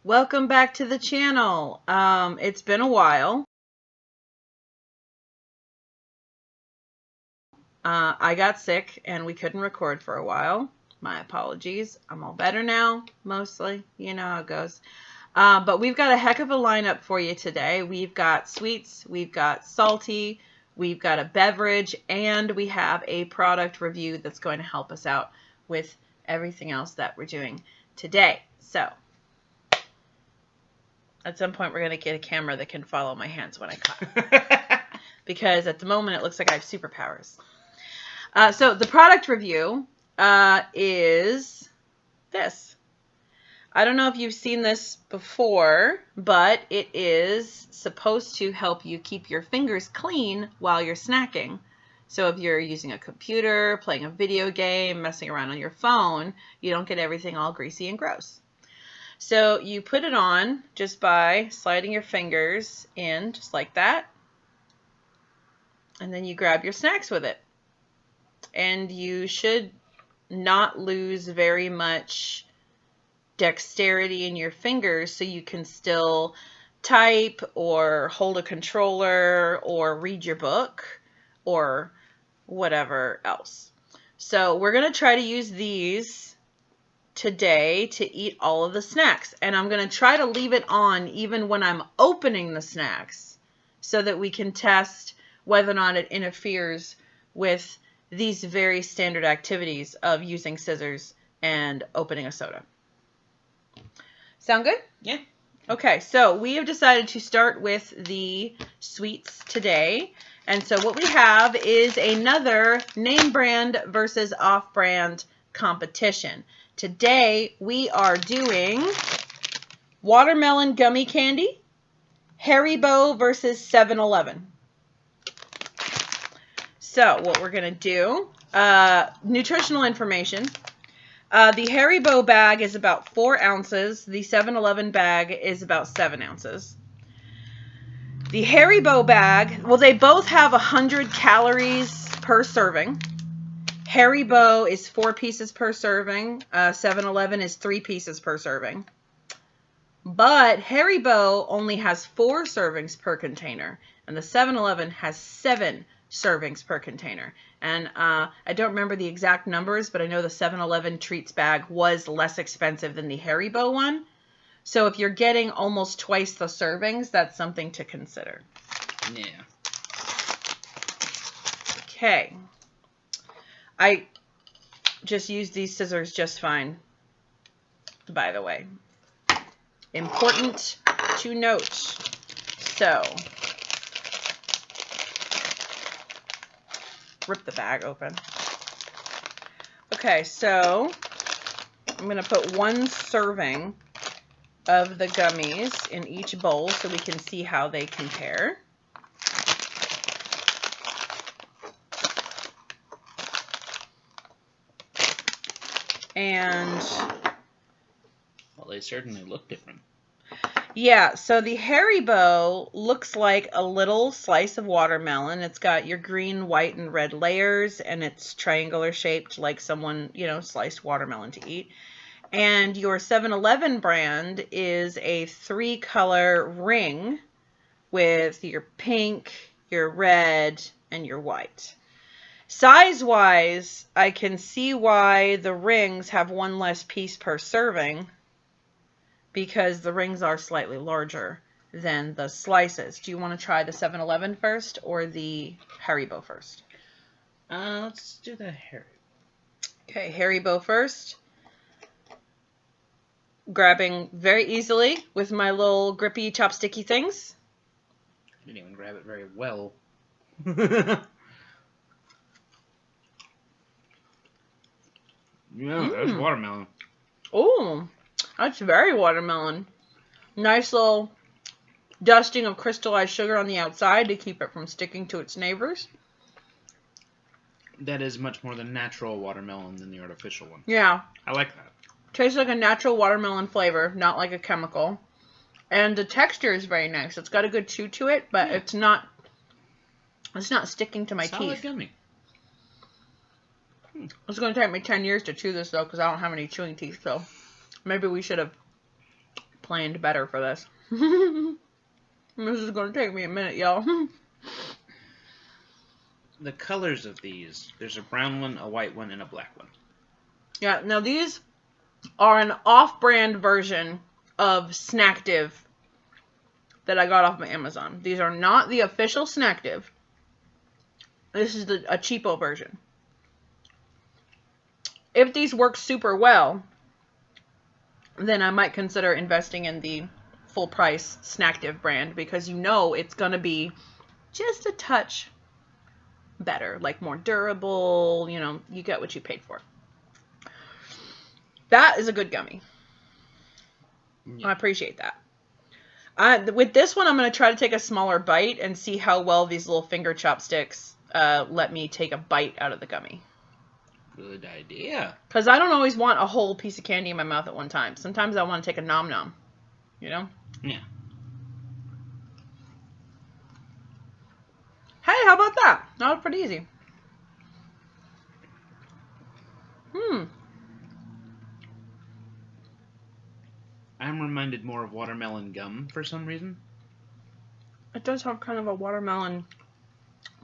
Welcome back to the channel. It's been a while. I got sick and we couldn't record for a while. My apologies. I'm all better now, mostly. You know how it goes. But we've got a heck of a lineup for you today. We've got sweets, we've got salty, we've got a beverage, and we have a product review that's going to help us out with everything else that we're doing today. So, at some point we're going to get a camera that can follow my hands when I cut. Because at the moment it looks like I have superpowers. So the product review is this. I don't know if you've seen this before, but it is supposed to help you keep your fingers clean while you're snacking. So if you're using a computer, playing a video game, messing around on your phone, you don't get everything all greasy and gross. So you put it on just by sliding your fingers in, just like that. And then you grab your snacks with it. And you should not lose very much dexterity in your fingers, so you can still type or hold a controller or read your book or whatever else. So we're going to try to use these today to eat all of the snacks, and I'm going to try to leave it on even when I'm opening the snacks so that we can test whether or not it interferes with these very standard activities of using scissors and opening a soda. Sound good? Yeah. Okay, so we have decided to start with the sweets today. And so what we have is another name brand versus off-brand competition. Today we are doing watermelon gummy candy, Haribo versus 7-Eleven. So what we're going to do, nutritional information. The Haribo bag is about 4 ounces. The 7-Eleven bag is about 7 ounces. The Haribo bag, well, they both have 100 calories per serving. Haribo is 4 pieces per serving. 7-Eleven is 3 pieces per serving. But Haribo only has 4 servings per container, and the 7-Eleven has 7 servings per container. And I don't remember the exact numbers, but I know the 7-Eleven treats bag was less expensive than the Haribo one. So if you're getting almost twice the servings, that's something to consider. Yeah. Okay. I just used these scissors just fine, by the way. Important to note. So, rip the bag open. Okay, so I'm going to put 1 serving of the gummies in each bowl so we can see how they compare. And well, they certainly look different. yeah, so the Haribo looks like a little slice of watermelon. It's got your green, white, and red layers, and it's triangular shaped like someone, you know, sliced watermelon to eat. And your 7-Eleven brand is a 3-color ring with your pink, your red, and your white. Size-wise, I can see why the rings have 1 less piece per serving, because the rings are slightly larger than the slices. Do you want to try the 7-Eleven first or the Haribo first? Let's do the Haribo. Okay, Haribo first. Grabbing very easily with my little grippy chopsticky things. I didn't even grab it very well. Yeah, that's watermelon. Oh, that's very watermelon. Nice little dusting of crystallized sugar on the outside to keep it from sticking to its neighbors. That is much more the natural watermelon than the artificial one. Yeah. I like that. Tastes like a natural watermelon flavor, not like a chemical. And the texture is very nice. It's got a good chew to it, but it's not sticking to my teeth. Gummy. It's going to take me 10 years to chew this, though, because I don't have any chewing teeth, so maybe we should have planned better for this. This is going to take me a minute, y'all. The colors of these, there's a brown one, a white one, and a black one. Yeah, now these are an off-brand version of Snackdiv that I got off of Amazon. These are not the official Snackdiv. This is a cheapo version. If these work super well, then I might consider investing in the full price Snackdiv brand, because you know it's going to be just a touch better, like more durable, you know, you get what you paid for. That is a good gummy. Yeah. I appreciate that. With this one, I'm going to try to take a smaller bite and see how well these little finger chopsticks let me take a bite out of the gummy. Good idea. Because I don't always want a whole piece of candy in my mouth at one time. Sometimes I want to take a nom-nom, you know? Yeah. Hey, how about that? That was pretty easy. I'm reminded more of watermelon gum for some reason. It does have kind of a watermelon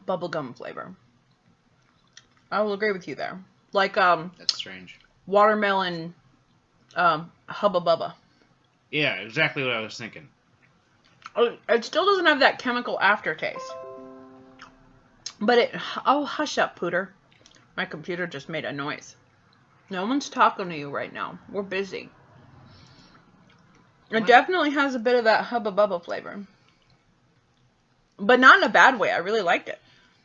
bubblegum flavor. I will agree with you there. Like, That's strange. Watermelon, Hubba Bubba. Yeah, exactly what I was thinking. It still doesn't have that chemical aftertaste. But it... Oh, hush up, Pooter. My computer just made a noise. No one's talking to you right now. We're busy. It definitely has a bit of that Hubba Bubba flavor. But not in a bad way. I really liked it.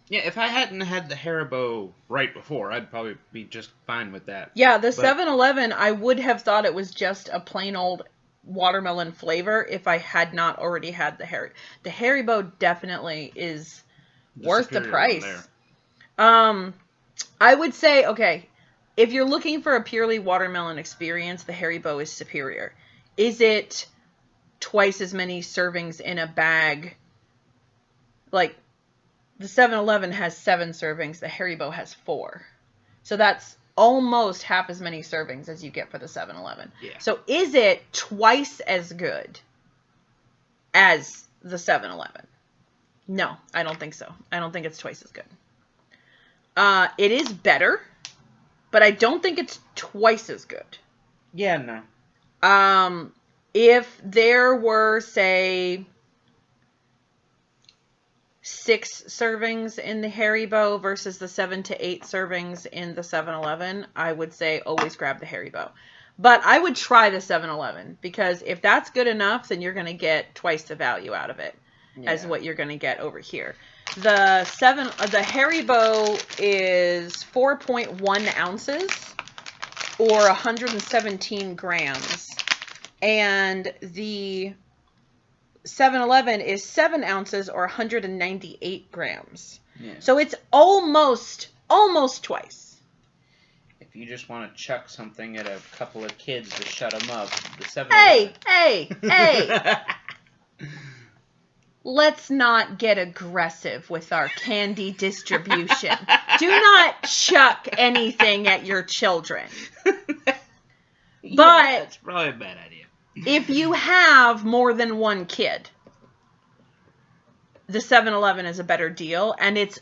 Yeah, if I hadn't had the Haribo right before, I'd probably be just fine with that. Yeah, the 7-Eleven, I would have thought it was just a plain old watermelon flavor if I had not already had the Haribo. The Haribo definitely is worth the price. I would say, okay, if you're looking for a purely watermelon experience, the Haribo is superior. Is it twice as many servings in a bag? Like, the 7-Eleven has 7 servings. The Haribo has 4. So that's almost half as many servings as you get for the 7-Eleven. Yeah. So is it twice as good as the 7-Eleven? No, I don't think so. I don't think it's twice as good. It is better, but I don't think it's twice as good. Yeah, no. If there were, say, 6 servings in the Haribo versus the 7 to 8 servings in the 7-Eleven, I would say always grab the Haribo. But I would try the 7-Eleven, because if that's good enough, then you're going to get twice the value out of it as what you're going to get over here. The Haribo is 4.1 ounces or 117 grams. And the 7-Eleven is 7 ounces or 198 grams. Yeah. So it's almost twice. If you just want to chuck something at a couple of kids to shut them up, the 7-Eleven... Hey! Let's not get aggressive with our candy distribution. Do not chuck anything at your children. Yeah, but that's probably a bad idea. If you have more than one kid, the 7-Eleven is a better deal, and it's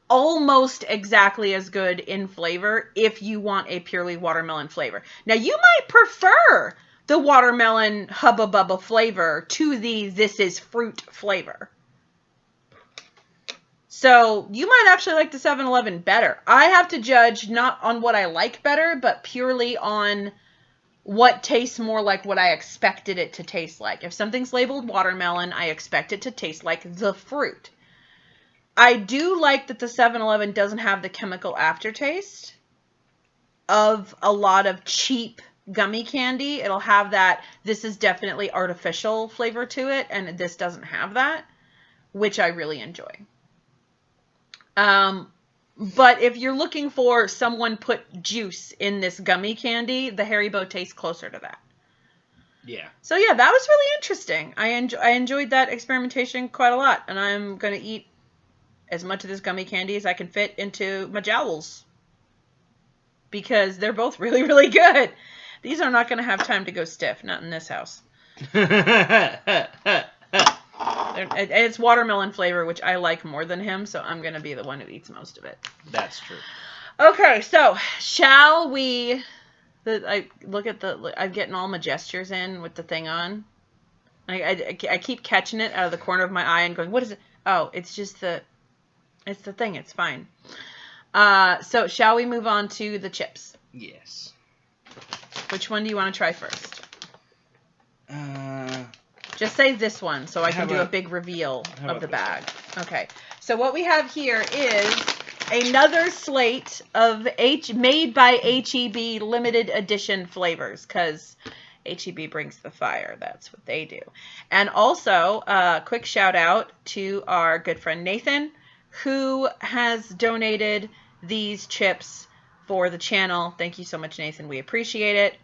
almost exactly as good in flavor if you want a purely watermelon flavor. Now, you might prefer the watermelon Hubba Bubba flavor to the This Is Fruit flavor. So, you might actually like the 7-Eleven better. I have to judge not on what I like better, but purely on what tastes more like what I expected it to taste like. If something's labeled watermelon, I expect it to taste like the fruit. I do like that the 7-Eleven doesn't have the chemical aftertaste of a lot of cheap gummy candy. It'll have that, this is definitely artificial flavor to it, and this doesn't have that, which I really enjoy. But if you're looking for someone put juice in this gummy candy, the Haribo tastes closer to that. Yeah. So yeah, that was really interesting. I enjoyed that experimentation quite a lot, and I'm going to eat as much of this gummy candy as I can fit into my jowls, because they're both really, really good. These are not going to have time to go stiff, not in this house. It's watermelon flavor, which I like more than him, so I'm going to be the one who eats most of it. That's true. Okay, so shall we... I'm getting all my gestures in with the thing on. I keep catching it out of the corner of my eye and going, what is it? Oh, it's just it's the thing. It's fine. So shall we move on to the chips? Yes. Which one do you want to try first? Just say this one so I can do a big reveal of the bag. Okay. So what we have here is another slate of made by HEB limited edition flavors, because HEB brings the fire. That's what they do. And also, quick shout out to our good friend Nathan, who has donated these chips for the channel. Thank you so much, Nathan. We appreciate it.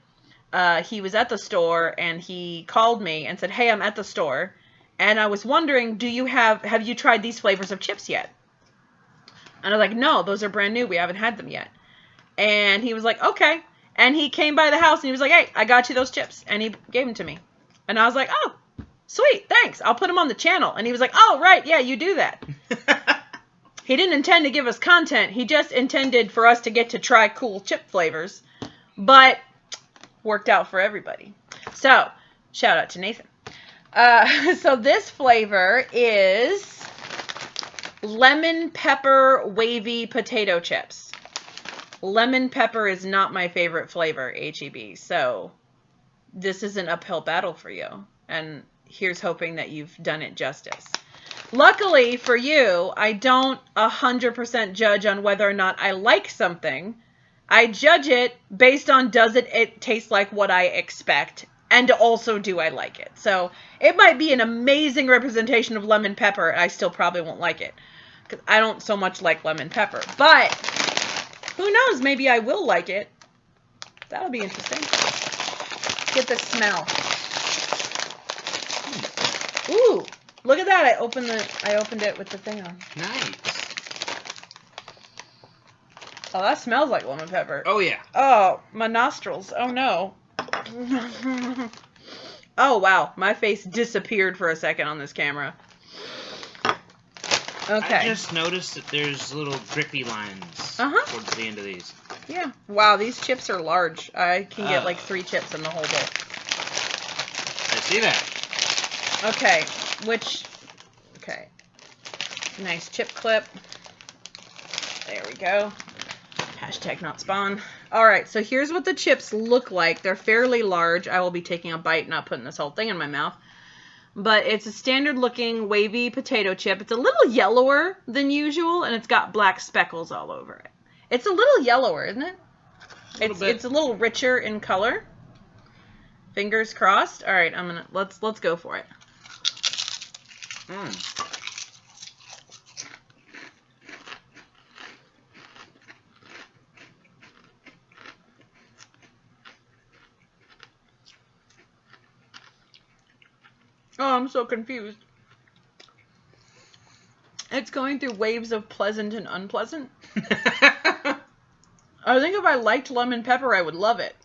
He was at the store and he called me and said, hey, I'm at the store. And I was wondering, have you tried these flavors of chips yet? And I was like, no, those are brand new. We haven't had them yet. And he was like, okay. And he came by the house and he was like, hey, I got you those chips. And he gave them to me. And I was like, oh, sweet, thanks. I'll put them on the channel. And he was like, oh, right, yeah, you do that. He didn't intend to give us content. He just intended for us to get to try cool chip flavors. But worked out for everybody. So, shout out to Nathan. So this flavor is lemon pepper wavy potato chips. Lemon pepper is not my favorite flavor, HEB, so this is an uphill battle for you. And here's hoping that you've done it justice. Luckily for you, I don't 100% judge on whether or not I like something. I judge it based on does it taste like what I expect, and also do I like it. So it might be an amazing representation of lemon pepper, and I still probably won't like it, because I don't so much like lemon pepper. But who knows? Maybe I will like it. That'll be interesting. Get the smell. Ooh, look at that! I opened it with the thing on. Nice. Oh, that smells like lemon pepper. Oh yeah. Oh, my nostrils. Oh no. Oh wow, my face disappeared for a second on this camera. Okay. I just noticed that there's little drippy lines towards the end of these. Yeah. Wow, these chips are large. I can get like 3 chips in the whole bowl. I see that. Okay. Okay. Nice chip clip. There we go. Hashtag not spawn. Alright, so here's what the chips look like. They're fairly large. I will be taking a bite, not putting this whole thing in my mouth. But it's a standard looking wavy potato chip. It's a little yellower than usual, and it's got black speckles all over it. It's a little yellower, isn't it? It's a little richer in color. Fingers crossed. All right, let's go for it. Oh, I'm so confused. It's going through waves of pleasant and unpleasant. I think if I liked lemon pepper, I would love it.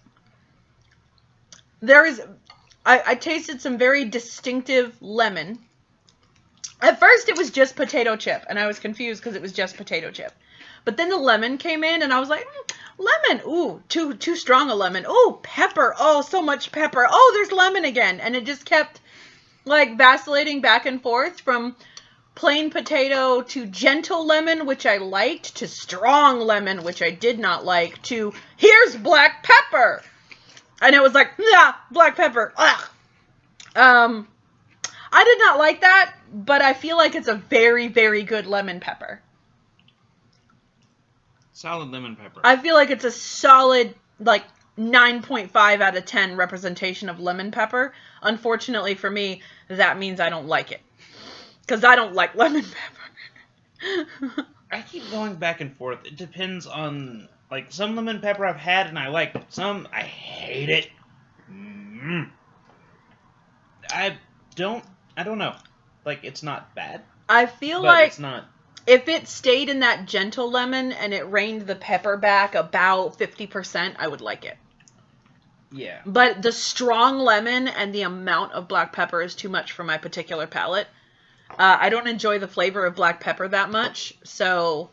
I tasted some very distinctive lemon. At first, it was just potato chip, and I was confused because it was just potato chip. But then the lemon came in, and I was like, lemon. Ooh, too strong a lemon. Ooh, pepper. Oh, so much pepper. Oh, there's lemon again. And it just kept like vacillating back and forth from plain potato to gentle lemon, which I liked, to strong lemon, which I did not like, to here's black pepper. And it was like, yeah, black pepper. Ugh. I did not like that, but I feel like it's a very, very good lemon pepper. Solid lemon pepper. I feel like it's a solid, like, 9.5 out of 10 representation of lemon pepper. Unfortunately for me, that means I don't like it. Because I don't like lemon pepper. I keep going back and forth. It depends on, like, some lemon pepper I've had and I like, but some I hate it. I don't know. Like, it's not bad. I feel like it's not. If it stayed in that gentle lemon and it reined the pepper back about 50%, I would like it. Yeah. But the strong lemon and the amount of black pepper is too much for my particular palate. I don't enjoy the flavor of black pepper that much, so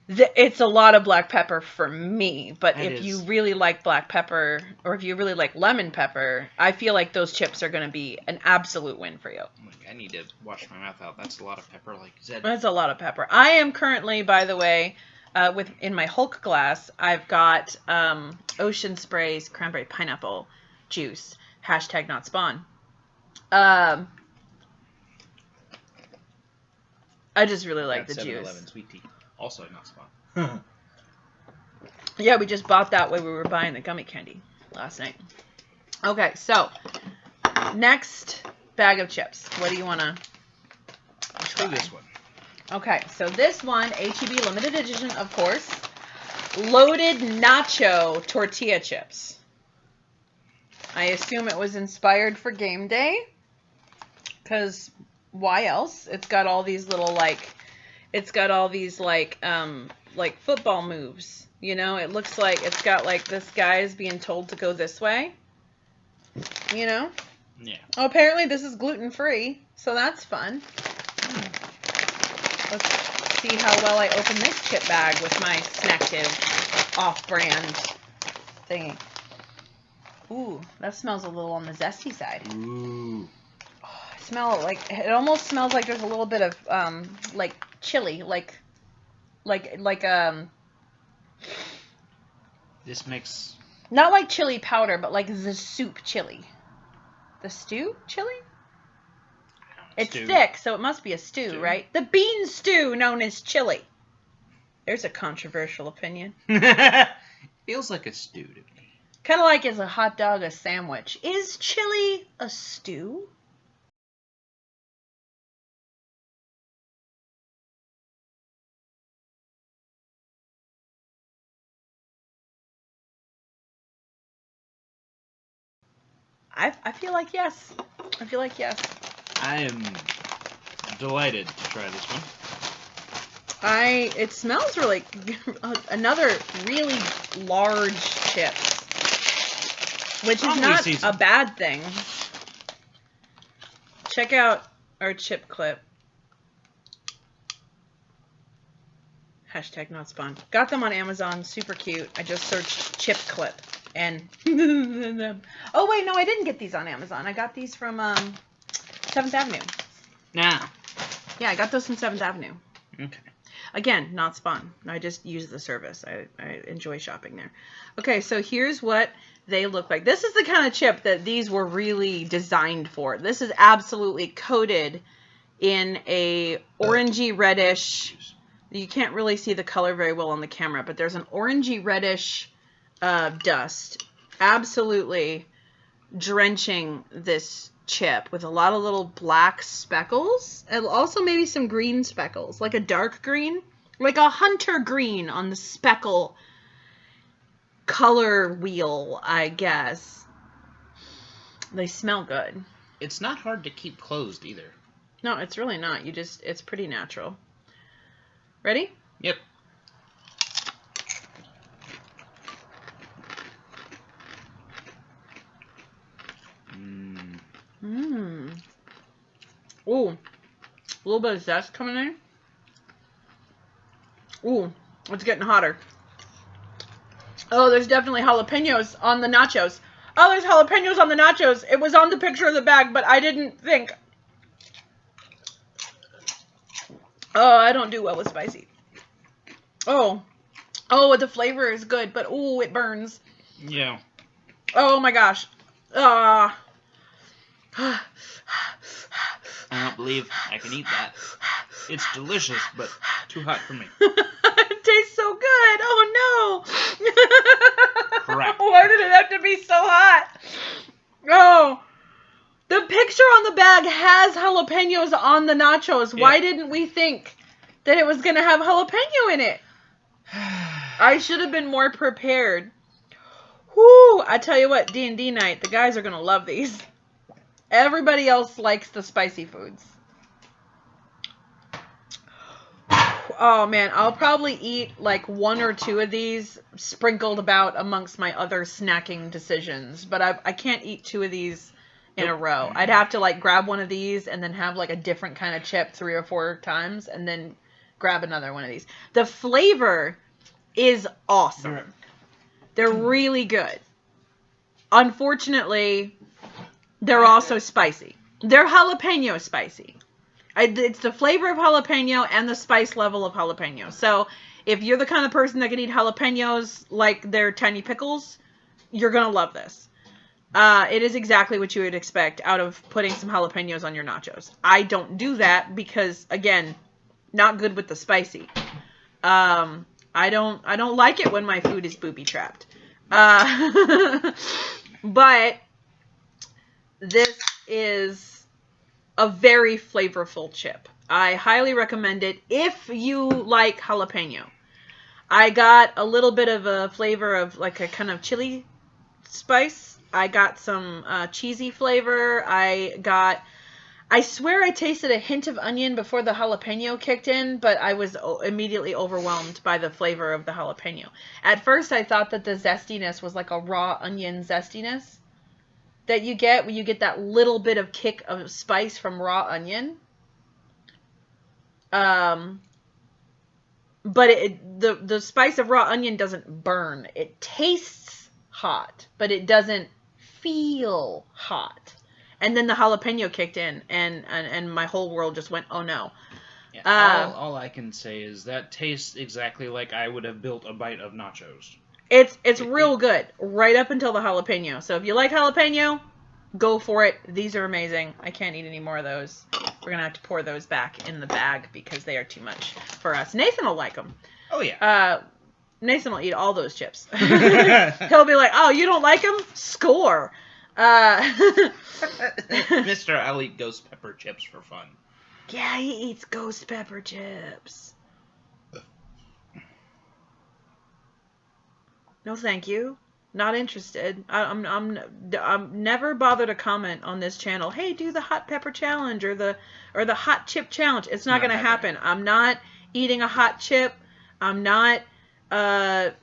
it's a lot of black pepper for me. But if you really like black pepper, or if you really like lemon pepper, I feel like those chips are going to be an absolute win for you. I need to wash my mouth out. That's a lot of pepper, like you said. That's a lot of pepper. I am currently, by the way, in my Hulk glass, I've got Ocean Spray's cranberry pineapple juice. # not spawn. I just really like the juice. 7-Eleven sweet tea, also not spawn. Yeah, we just bought that when we were buying the gummy candy last night. Okay, so next bag of chips. What do you want to try? This one. Okay, so this one, H-E-B limited edition, of course. Loaded nacho tortilla chips. I assume it was inspired for game day, because why else? It's got all these little like football moves. You know, it looks like it's got like this guy is being told to go this way. You know? Yeah. Oh, apparently this is gluten-free, so that's fun. Let's see how well I open this chip bag with my Snacktive off-brand thingy. Ooh, that smells a little on the zesty side. Ooh. Oh, I smell like, it almost smells like there's a little bit of like chili, like This makes not like chili powder, but like the soup chili. The stew chili? It's thick, so it must be a stew, right? The bean stew known as chili. There's a controversial opinion. Feels like a stew to me. Kind of like is a hot dog a sandwich. Is chili a stew? I feel like yes. I feel like yes. I am delighted to try this one. It smells really, another really large chips, which is not a bad thing. Check out our chip clip. # not spawn. Got them on Amazon, super cute. I just searched chip clip and oh wait, no, I didn't get these on Amazon. I got these from 7th Avenue. Nah. Yeah, I got those from 7th Avenue. Okay. Again, not spawn. I just use the service. I enjoy shopping there. Okay, so here's what they look like. This is the kind of chip that these were really designed for. This is absolutely coated in a orangey reddish. You can't really see the color very well on the camera, but there's an orangey reddish dust. Absolutely drenching this chip with a lot of little black speckles and also maybe some green speckles, like a dark green, like a hunter green on the speckle color wheel, I guess. They smell good. It's not hard to keep closed either. No, it's really not. It's pretty natural. Ready? Yep. Ooh, a little bit of zest coming in. Ooh, it's getting hotter. Oh, there's definitely jalapenos on the nachos. Oh, there's jalapenos on the nachos. It was on the picture of the bag, but I didn't think. Oh, I don't do well with spicy. Oh, the flavor is good, but ooh, it burns. Yeah. Oh my gosh. I don't believe I can eat that. It's delicious, but too hot for me. It tastes so good. Oh no. Correct. Why did it have to be so hot? Oh. The picture on the bag has jalapenos on the nachos. Yeah. Why didn't we think that it was going to have jalapeno in it? I should have been more prepared. Whoo! I tell you what, D&D night, the guys are going to love these. Everybody else likes the spicy foods. Oh man, I'll probably eat like 1 or 2 of these sprinkled about amongst my other snacking decisions, but I can't eat 2 of these in a row. I'd have to like grab one of these and then have like a different kind of chip 3 or 4 times and then grab another one of these. The flavor is awesome. They're really good. Unfortunately, they're also spicy. They're jalapeno spicy. It's the flavor of jalapeno and the spice level of jalapeno. So if you're the kind of person that can eat jalapenos like they're tiny pickles, you're going to love this. It is exactly what you would expect out of putting some jalapenos on your nachos. I don't do that because, again, not good with the spicy. I don't like it when my food is booby trapped. But this is a very flavorful chip. I highly recommend it if you like jalapeno. I got a little bit of a flavor of like a kind of chili spice. I got some cheesy flavor. I swear I tasted a hint of onion before the jalapeno kicked in, but I was immediately overwhelmed by the flavor of the jalapeno. At first, I thought that the zestiness was like a raw onion zestiness that you get when you get that little bit of kick of spice from raw onion. But the spice of raw onion doesn't burn. It tastes hot, but it doesn't feel hot. And then the jalapeno kicked in, and my whole world just went, oh no. Yeah, all I can say is that tastes exactly like I would have built a bite of nachos. It's real good, right up until the jalapeno. So if you like jalapeno, go for it. These are amazing. I can't eat any more of those. We're going to have to pour those back in the bag because they are too much for us. Nathan will like them. Oh, yeah. Nathan will eat all those chips. He'll be like, oh, you don't like them? Score. Mr. I'll eat ghost pepper chips for fun. Yeah, he eats ghost pepper chips. No, thank you. Not interested. I'm never bother to comment on this channel. Hey, do the hot pepper challenge or the hot chip challenge. It's not going to happen. I'm not eating a hot chip. I'm not trying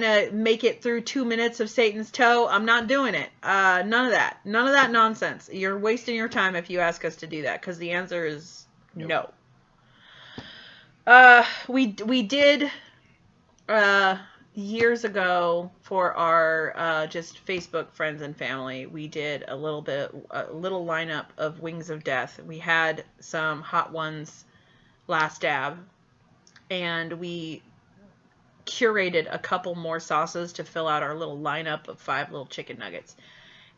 to make it through 2 minutes of Satan's toe. I'm not doing it. None of that. None of that nonsense. You're wasting your time if you ask us to do that because the answer is no. We did years ago for our just Facebook friends and family, we did a little lineup of Wings of Death. We had some hot ones last dab, and we curated a couple more sauces to fill out our little lineup of 5 little chicken nuggets.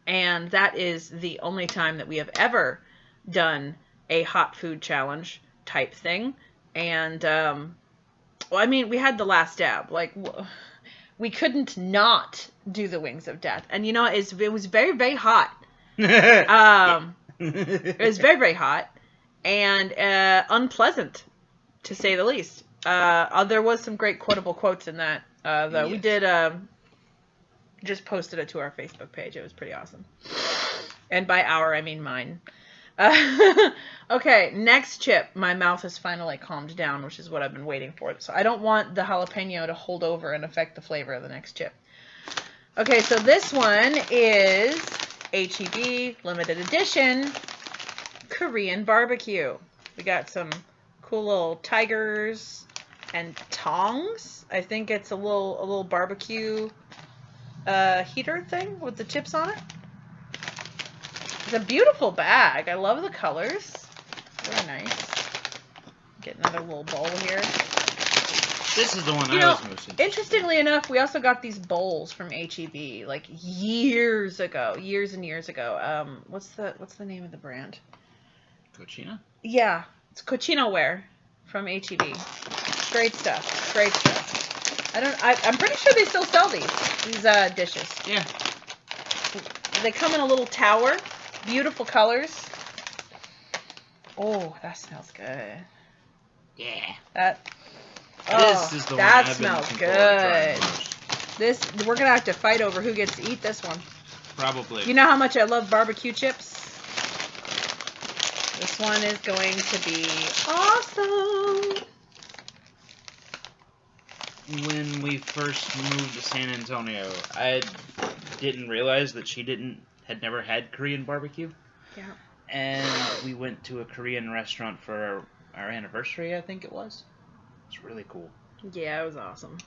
And that is the only time that we have ever done a hot food challenge type thing. And well, I mean, we had the last dab. Like, we couldn't not do the Wings of Death. And you know, it was very, very hot. It was very, very hot and unpleasant, to say the least. There was some great quotable quotes in that, though. Yes. We did just posted it to our Facebook page. It was pretty awesome. And by our, I mean mine. Okay, next chip. My mouth has finally calmed down, which is what I've been waiting for. So I don't want the jalapeno to hold over and affect the flavor of the next chip. Okay, so this one is H-E-B limited edition Korean barbecue. We got some cool little tigers and tongs. I think it's a little barbecue heater thing with the chips on it. It's a beautiful bag. I love the colors. Very nice. Get another little bowl here. This is the one I was most interested in. Interestingly enough, we also got these bowls from H-E-B like years ago, years and years ago. What's the name of the brand? Cochina? Yeah, it's Cochino Ware from H-E-B. Great stuff. Great stuff. I'm pretty sure they still sell these dishes. Yeah. They come in a little tower. Beautiful colors. Oh, that smells good. Yeah. This is the one that smells good. We're gonna have to fight over who gets to eat this one. Probably. You know how much I love barbecue chips? This one is going to be awesome. when we first moved to San Antonio, I didn't realize that she had never had Korean barbecue. Yeah. And we went to a Korean restaurant for our anniversary, I think it was. It's really cool. Yeah, it was awesome.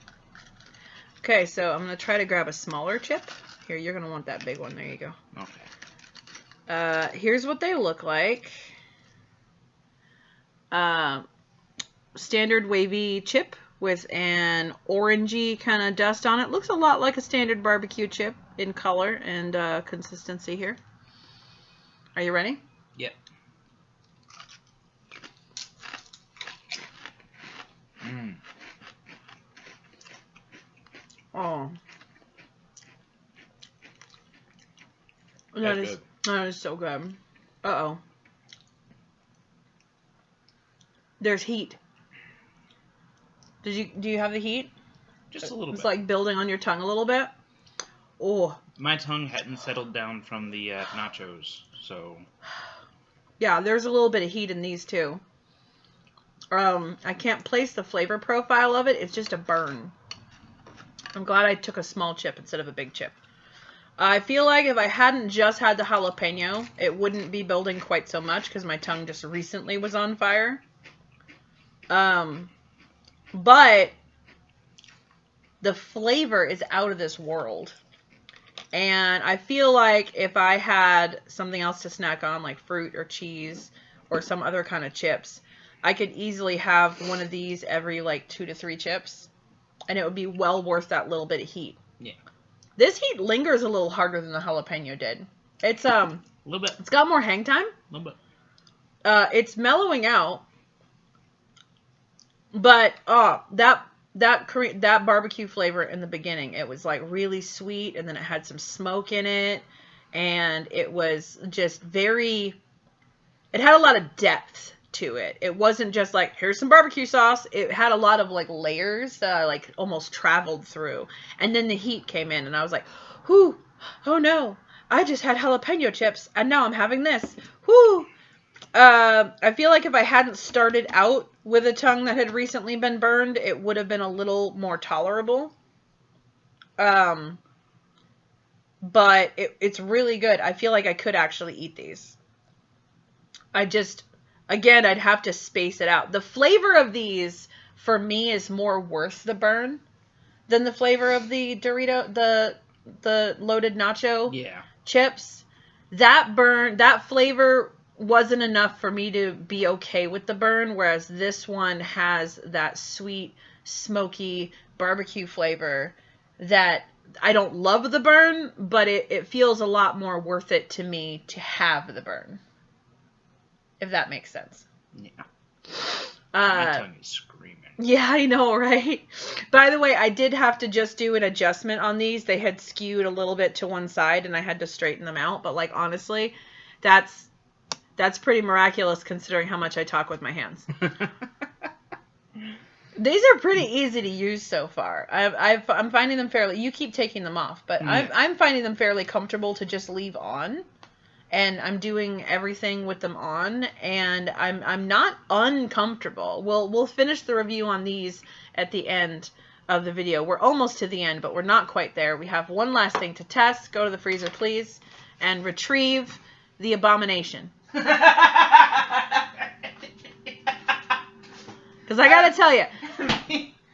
Okay, so I'm going to try to grab a smaller chip. Here, you're going to want that big one. There you go. Okay. Here's what they look like. Standard wavy chip with an orangey kind of dust on it. Looks a lot like a standard barbecue chip in color and consistency here. Are you ready? Yep. Mmm. Oh. That's good. That is so good. Uh-oh. There's heat. Do you have the heat? Just a little bit. It's like building on your tongue a little bit. Oh. My tongue hadn't settled down from the nachos, so... Yeah, there's a little bit of heat in these too. I can't place the flavor profile of it. It's just a burn. I'm glad I took a small chip instead of a big chip. I feel like if I hadn't just had the jalapeno, it wouldn't be building quite so much because my tongue just recently was on fire. But the flavor is out of this world. And I feel like if I had something else to snack on, like fruit or cheese or some other kind of chips, I could easily have one of these every like 2 to 3 chips. And it would be well worth that little bit of heat. Yeah. This heat lingers a little harder than the jalapeno did. It's a little bit. It's got more hang time. A little bit. It's mellowing out. But that barbecue flavor in the beginning, it was like really sweet, and then it had some smoke in it, and it was just it had a lot of depth to it. It wasn't just like, here's some barbecue sauce. It had a lot of like layers that I like almost traveled through. And then the heat came in and I was like, whoo, oh no, I just had jalapeno chips and now I'm having this. Whoo. I feel like if I hadn't started out with a tongue that had recently been burned, it would have been a little more tolerable. But it's really good. I feel like I could actually eat these. Again, I'd have to space it out. The flavor of these, for me, is more worth the burn than the flavor of the Dorito, the loaded nacho chips. That flavor wasn't enough for me to be okay with the burn, whereas this one has that sweet, smoky barbecue flavor that I don't love the burn, but it feels a lot more worth it to me to have the burn. If that makes sense. Yeah. My tongue is screaming. Yeah, I know, right? By the way, I did have to just do an adjustment on these. They had skewed a little bit to one side, and I had to straighten them out. But, like, honestly, that's pretty miraculous considering how much I talk with my hands. These are pretty easy to use so far. I'm finding them fairly... You keep taking them off, but I'm finding them fairly comfortable to just leave on. And I'm doing everything with them on, and I'm not uncomfortable. We'll finish the review on these at the end of the video. We're almost to the end, but we're not quite there. We have one last thing to test. Go to the freezer, please, and retrieve the abomination. Because I gotta tell you,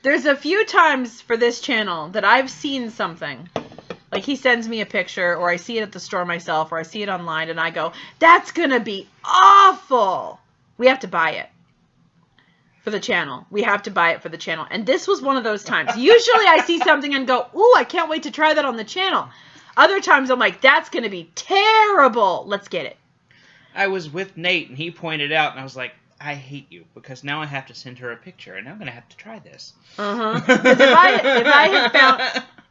there's a few times for this channel that I've seen something. Like, he sends me a picture, or I see it at the store myself, or I see it online, and I go, that's going to be awful. We have to buy it for the channel. We have to buy it for the channel. And this was one of those times. Usually I see something and go, ooh, I can't wait to try that on the channel. Other times I'm like, that's going to be terrible. Let's get it. I was with Nate, and he pointed out, and I was like, I hate you, because now I have to send her a picture, and I'm going to have to try this. Uh-huh. Because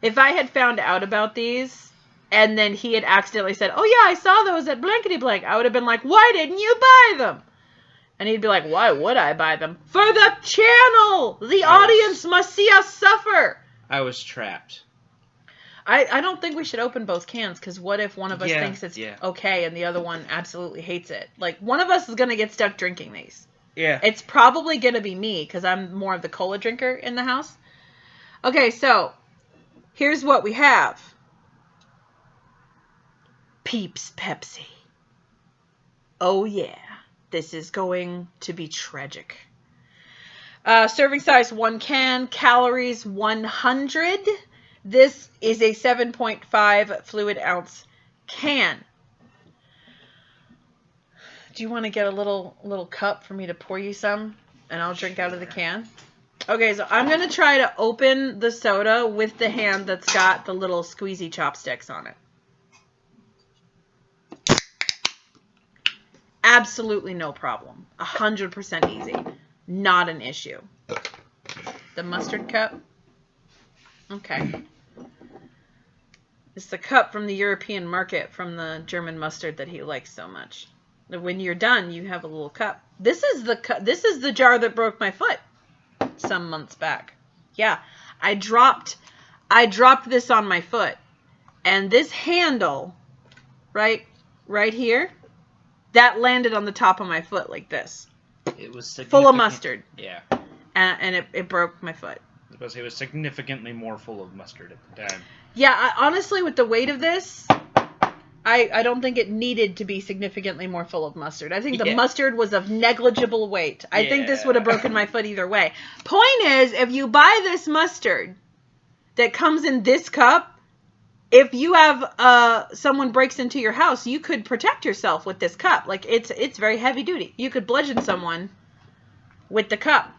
if I had found out about these, and then he had accidentally said, oh yeah, I saw those at blankety blank, I would have been like, why didn't you buy them? And he'd be like, why would I buy them? For the channel! The audience must see us suffer! I was trapped. I don't think we should open both cans, because what if one of us thinks it's okay and the other one absolutely hates it? Like, one of us is going to get stuck drinking these. Yeah. It's probably going to be me, because I'm more of the cola drinker in the house. Okay, so here's what we have. Peeps Pepsi. Oh yeah, this is going to be tragic. Serving size 1 can, calories 100. This is a 7.5 fluid ounce can. Do you want to get a little cup for me to pour you some? And I'll drink out of the can? Okay, so I'm going to try to open the soda with the hand that's got the little squeezy chopsticks on it. Absolutely no problem. 100% easy. Not an issue. The mustard cup. Okay. It's the cup from the European market from the German mustard that he likes so much. When you're done, you have a little cup. This is the jar that broke my foot some months back. Yeah, I dropped this on my foot, and this handle, right here, that landed on the top of my foot like this. It was full of mustard. Yeah. And it broke my foot. I suppose it was significantly more full of mustard at the time. Yeah, honestly, with the weight of this, I don't think it needed to be significantly more full of mustard. I think the mustard was of negligible weight. I think this would have broken my foot either way. Point is, if you buy this mustard that comes in this cup, if you have someone breaks into your house, you could protect yourself with this cup. Like, it's very heavy duty. You could bludgeon someone with the cup.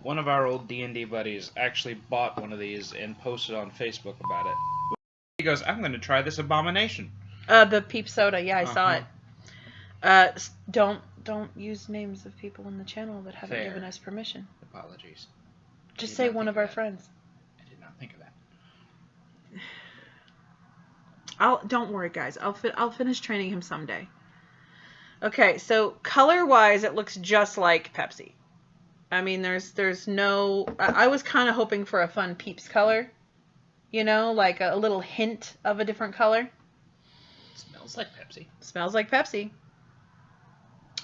One of our old D&D buddies actually bought one of these and posted on Facebook about it. He goes, I'm going to try this abomination. The Peep Soda. Yeah, I saw it. Don't use names of people in the channel that haven't given us permission. Apologies. Just say one of our friends. I did not think of that. Don't worry, guys. I'll finish training him someday. Okay, so color-wise, it looks just like Pepsi. I mean, there's no... I was kind of hoping for a fun Peeps color. You know, like a little hint of a different color. Smells like Pepsi. Smells like Pepsi.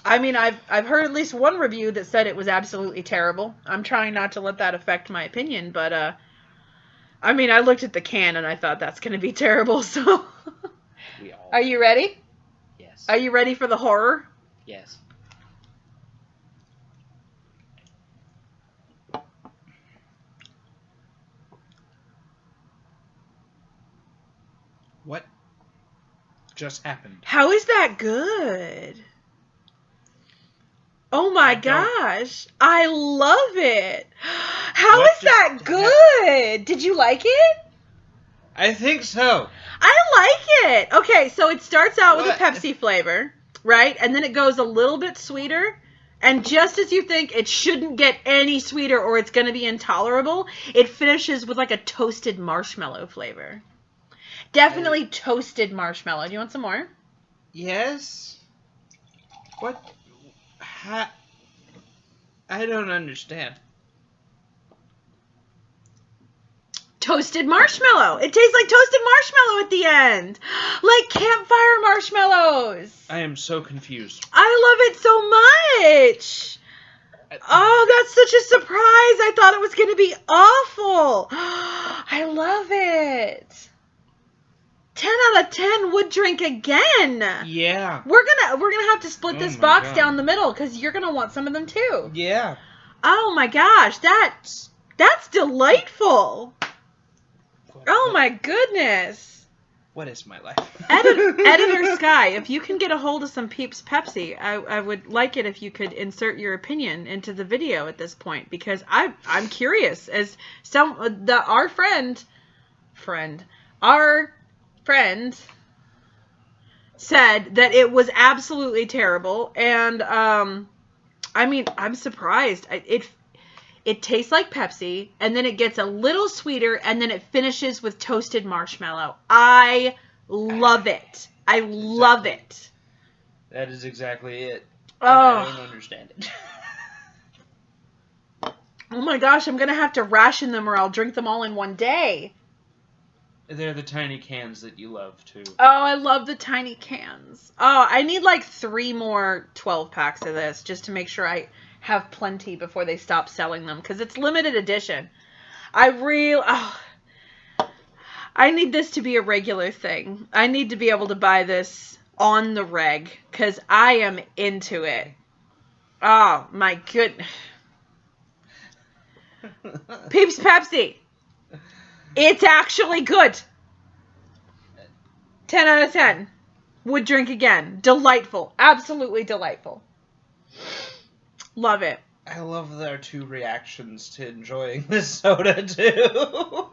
I mean, I've heard at least one review that said it was absolutely terrible. I'm trying not to let that affect my opinion, but I mean, I looked at the can and I thought that's going to be terrible. So, Are you ready? Yes. Are you ready for the horror? Yes. What just happened? How is that good? Oh my gosh. I love it. How is that good? Did you like it? I think so. I like it. Okay, so it starts out with a Pepsi flavor, right? And then it goes a little bit sweeter. And just as you think it shouldn't get any sweeter or it's going to be intolerable, it finishes with like a toasted marshmallow flavor. Definitely toasted marshmallow. Do you want some more? Yes. What? I don't understand. Toasted marshmallow. It tastes like toasted marshmallow at the end. Like campfire marshmallows. I am so confused. I love it so much. Oh, that's such a surprise. I thought it was going to be awful. I love it. 10 out of 10 would drink again. Yeah. We're gonna have to split this box down the middle because you're gonna want some of them too. Yeah. Oh my gosh, that's delightful. Oh my goodness. What is my life? Editor Sky, if you can get a hold of some Peeps Pepsi, I would like it if you could insert your opinion into the video at this point because I'm curious as our friend said that it was absolutely terrible, and I mean, I'm surprised. It tastes like Pepsi, and then it gets a little sweeter, and then it finishes with toasted marshmallow. I love it. I love it. That is exactly it. Oh. I don't understand it. Oh my gosh, I'm gonna have to ration them, or I'll drink them all in one day. They're the tiny cans that you love, too. Oh, I love the tiny cans. Oh, I need like 3 more 12 packs of this just to make sure I have plenty before they stop selling them because it's limited edition. I need this to be a regular thing. I need to be able to buy this on the reg because I am into it. Oh my goodness. Peeps Pepsi. It's actually good. 10 out of 10. Would drink again. Delightful. Absolutely delightful. Love it. I love their two reactions to enjoying this soda, too.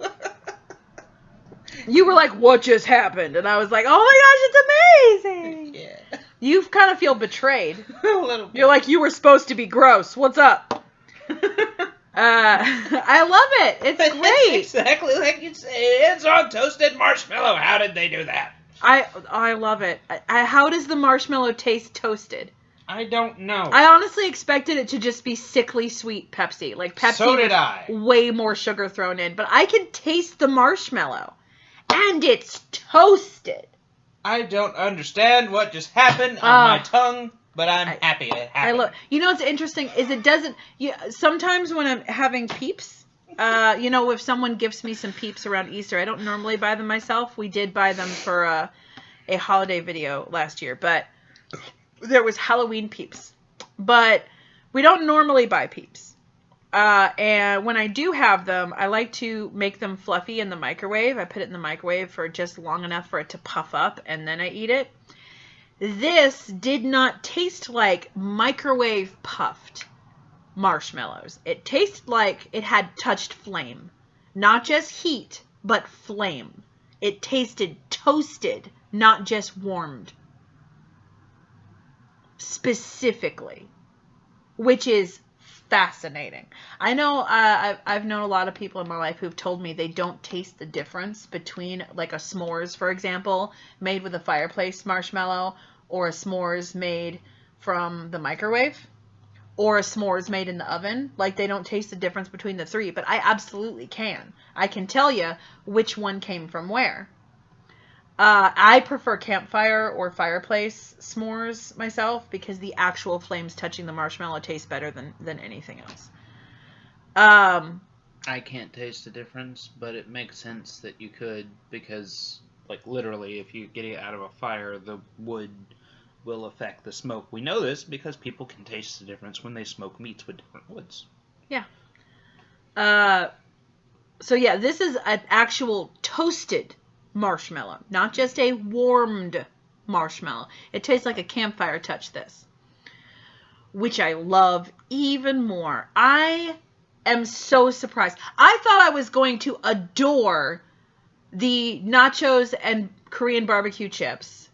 You were like, what just happened? And I was like, oh my gosh, it's amazing. Yeah. You kind of feel betrayed. A little bit. You're like, you were supposed to be gross. What's up? I love it. It's great. It's exactly like you say. It's on toasted marshmallow. How did they do that? I love it. How does the marshmallow taste toasted? I don't know. I honestly expected it to just be sickly sweet Pepsi. Like Pepsi So did with I. way more sugar thrown in. But I can taste the marshmallow. And it's toasted. I don't understand what just happened on my tongue, but I'm happy it happened. You know what's interesting is it doesn't... sometimes when I'm having Peeps, if someone gifts me some Peeps around Easter, I don't normally buy them myself. We did buy them for a holiday video last year, but there was Halloween Peeps. But we don't normally buy Peeps. And when I do have them, I like to make them fluffy in the microwave. I put it in the microwave for just long enough for it to puff up, and then I eat it. This did not taste like microwave puffed marshmallows. It tasted like it had touched flame. Not just heat, but flame. It tasted toasted, not just warmed. Specifically. Which is fascinating. I know I've known a lot of people in my life who've told me they don't taste the difference between like a s'mores, for example, made with a fireplace marshmallow, or a s'mores made from the microwave, or a s'mores made in the oven. Like, they don't taste the difference between the three, but I absolutely can. I can tell you which one came from where. I prefer campfire or fireplace s'mores myself because the actual flames touching the marshmallow taste better than anything else. I can't taste the difference, but it makes sense that you could because, like, literally, if you get it out of a fire, the wood will affect the smoke. We know this because people can taste the difference when they smoke meats with different woods. Yeah. So yeah, this is an actual toasted marshmallow, not just a warmed marshmallow. It tastes like a campfire touch, this, which I love even more. I am so surprised. I thought I was going to adore the nachos and Korean barbecue chips.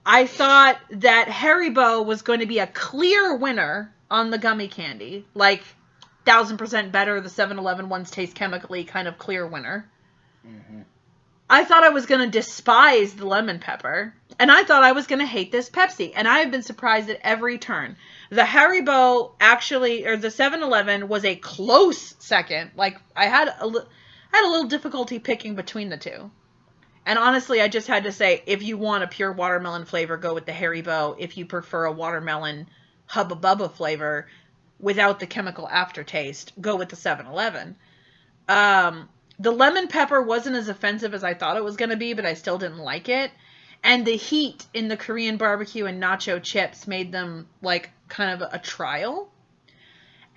I thought that Haribo was going to be a clear winner on the gummy candy, like 1000% better. The 7-Eleven ones taste chemically, kind of clear winner. Mm-hmm. I thought I was going to despise the lemon pepper, and I thought I was going to hate this Pepsi, and I have been surprised at every turn. The Haribo or the 7-Eleven was a close second. Like, I had a little difficulty picking between the two. And honestly, I just had to say, if you want a pure watermelon flavor, go with the Haribo. If you prefer a watermelon Hubba Bubba flavor without the chemical aftertaste, go with the 7-Eleven. The lemon pepper wasn't as offensive as I thought it was going to be, but I still didn't like it. And the heat in the Korean barbecue and nacho chips made them like kind of a trial.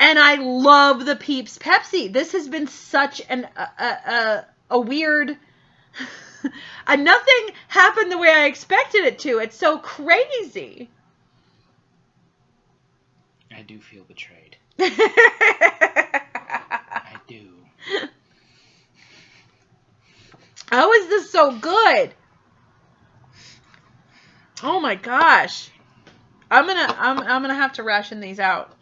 And I love the Peeps Pepsi. This has been such a weird... nothing happened the way I expected it to. It's so crazy. I do feel betrayed. I do. How is this so good? Oh my gosh. I'm gonna have to ration these out.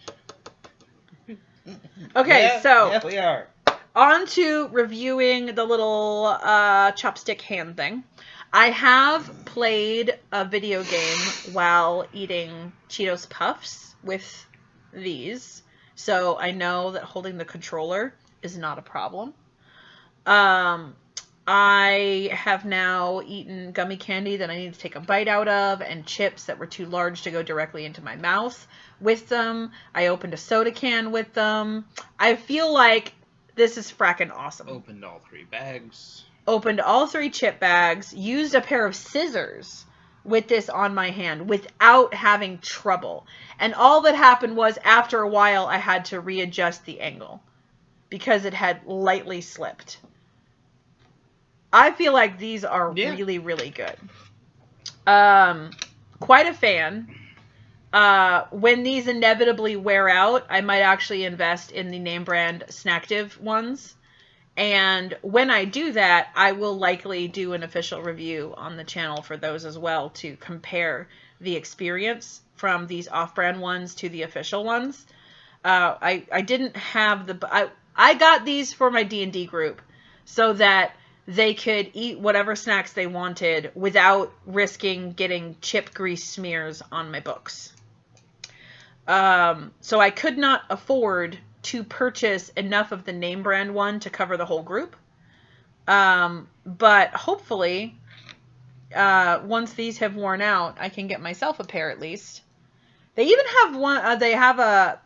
Okay, yeah, so yeah, we are. On to reviewing the little chopstick hand thing. I have played a video game while eating Cheetos Puffs with these, so I know that holding the controller is not a problem. I have now eaten gummy candy that I need to take a bite out of, and chips that were too large to go directly into my mouth with them. I opened a soda can with them. I feel like this is fracking awesome. Opened all 3 bags. Opened all 3 chip bags. Used a pair of scissors with this on my hand without having trouble. And all that happened was after a while I had to readjust the angle because it had lightly slipped. I feel like these are really, really good. Quite a fan. When these inevitably wear out, I might actually invest in the name brand Snacktive ones. And when I do that, I will likely do an official review on the channel for those as well to compare the experience from these off-brand ones to the official ones. I didn't have the... I got these for my D&D group so that they could eat whatever snacks they wanted without risking getting chip grease smears on my books. So I could not afford to purchase enough of the name brand one to cover the whole group. But hopefully, once these have worn out, I can get myself a pair at least. They even have one, they have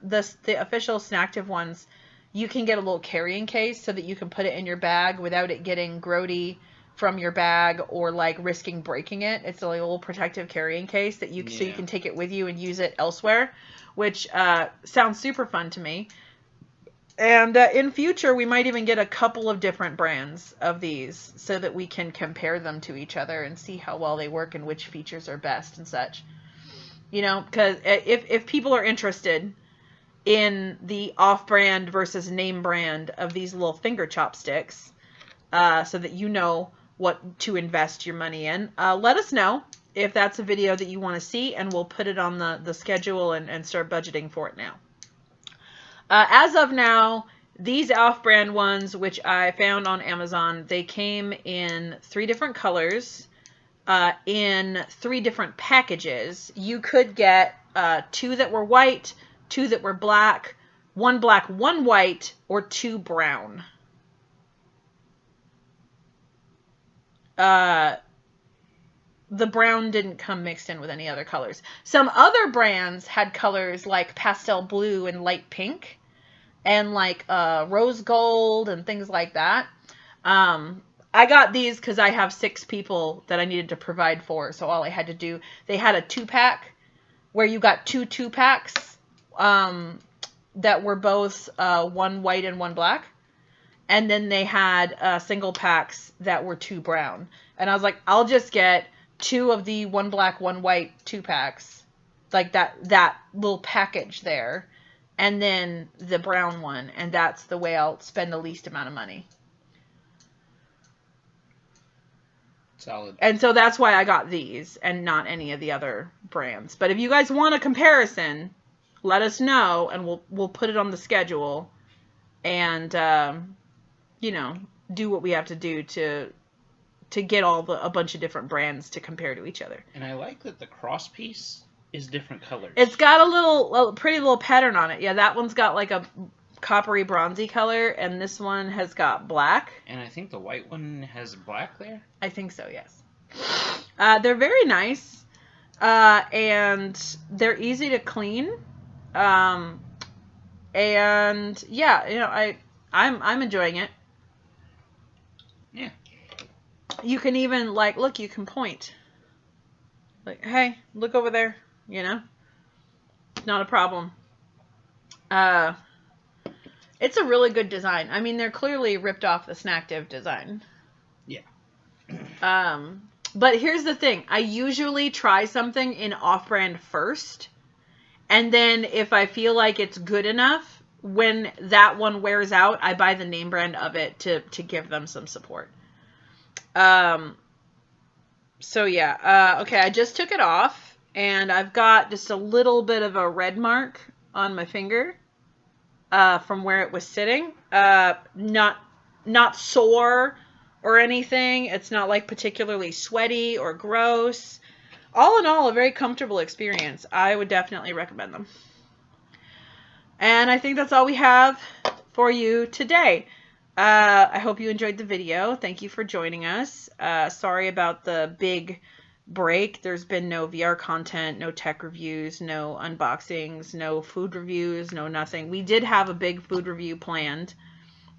the official Snacktive ones. You can get a little carrying case so that you can put it in your bag without it getting grody from your bag or like risking breaking it. It's a little protective carrying case that so you can take it with you and use it elsewhere, which sounds super fun to me. And in future, we might even get a couple of different brands of these so that we can compare them to each other and see how well they work and which features are best and such. You know, because if people are interested in the off-brand versus name brand of these little finger chopsticks, so that you know what to invest your money in, let us know if that's a video that you want to see, and we'll put it on the schedule and start budgeting for it now. As of now, these off-brand ones, which I found on Amazon, they came in 3 different colors, in 3 different packages. You could get 2 that were white, 2 that were black, 1 white, or 2 brown. The brown didn't come mixed in with any other colors. Some other brands had colors like pastel blue and light pink, and like rose gold and things like that. I got these because I have 6 people that I needed to provide for, so all I had to do, they had a 2-pack where you got 2 2-packs that were both 1 white and 1 black. And then they had single packs that were 2 brown. And I was like, I'll just get 2 of the 1 black, 1 white 2-packs. Like that little package there. And then the brown one. And that's the way I'll spend the least amount of money. Solid. And so that's why I got these and not any of the other brands. But if you guys want a comparison, let us know and we'll put it on the schedule. And you know, do what we have to do to get a bunch of different brands to compare to each other. And I like that the cross piece is different colors. It's got a pretty little pattern on it. Yeah, that one's got like a coppery bronzy color, and this one has got black. And I think the white one has black there? I think so, yes. They're very nice, and they're easy to clean. And yeah, you know, I'm enjoying it. Yeah. You can even, like, look, you can point. Like, hey, look over there, you know? Not a problem. It's a really good design. I mean, they're clearly ripped off the Snacktive design. Yeah. But here's the thing. I usually try something in off-brand first. And then if I feel like it's good enough, when that one wears out, I buy the name brand of it to give them some support. So yeah, okay, I just took it off, and I've got just a little bit of a red mark on my finger, from where it was sitting. Not sore or anything. It's not like particularly sweaty or gross. All in all, a very comfortable experience. I would definitely recommend them. And I think that's all we have for you today. I hope you enjoyed the video. Thank you for joining us. Sorry about the big break. There's been no VR content, no tech reviews, no unboxings, no food reviews, no nothing. We did have a big food review planned,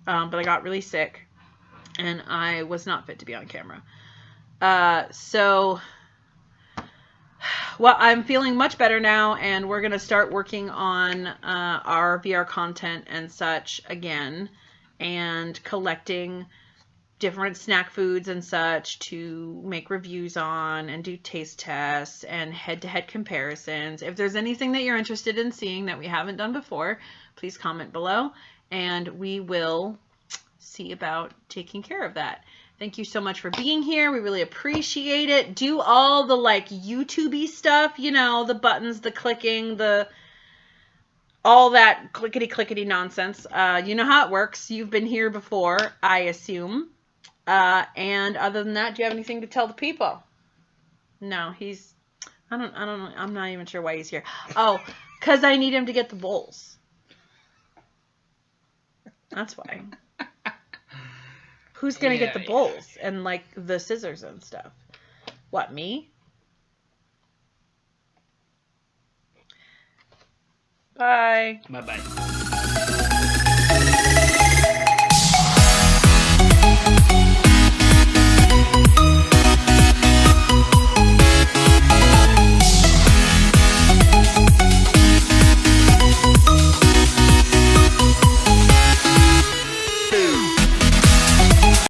but I got really sick and I was not fit to be on camera. Well, I'm feeling much better now, and we're going to start working on our VR content and such again, and collecting different snack foods and such to make reviews on and do taste tests and head-to-head comparisons. If there's anything that you're interested in seeing that we haven't done before, please comment below, and we will see about taking care of that. Thank you so much for being here. We really appreciate it. Do all the like YouTube-y stuff, you know, the buttons, the clicking, all that clickety nonsense. You know how it works. You've been here before, I assume. And other than that, do you have anything to tell the people? No, I don't know. I'm not even sure why he's here. Oh, because I need him to get the bowls. That's why. Who's going to get the bowls and, like, the scissors and stuff? What, me? Bye. Bye-bye.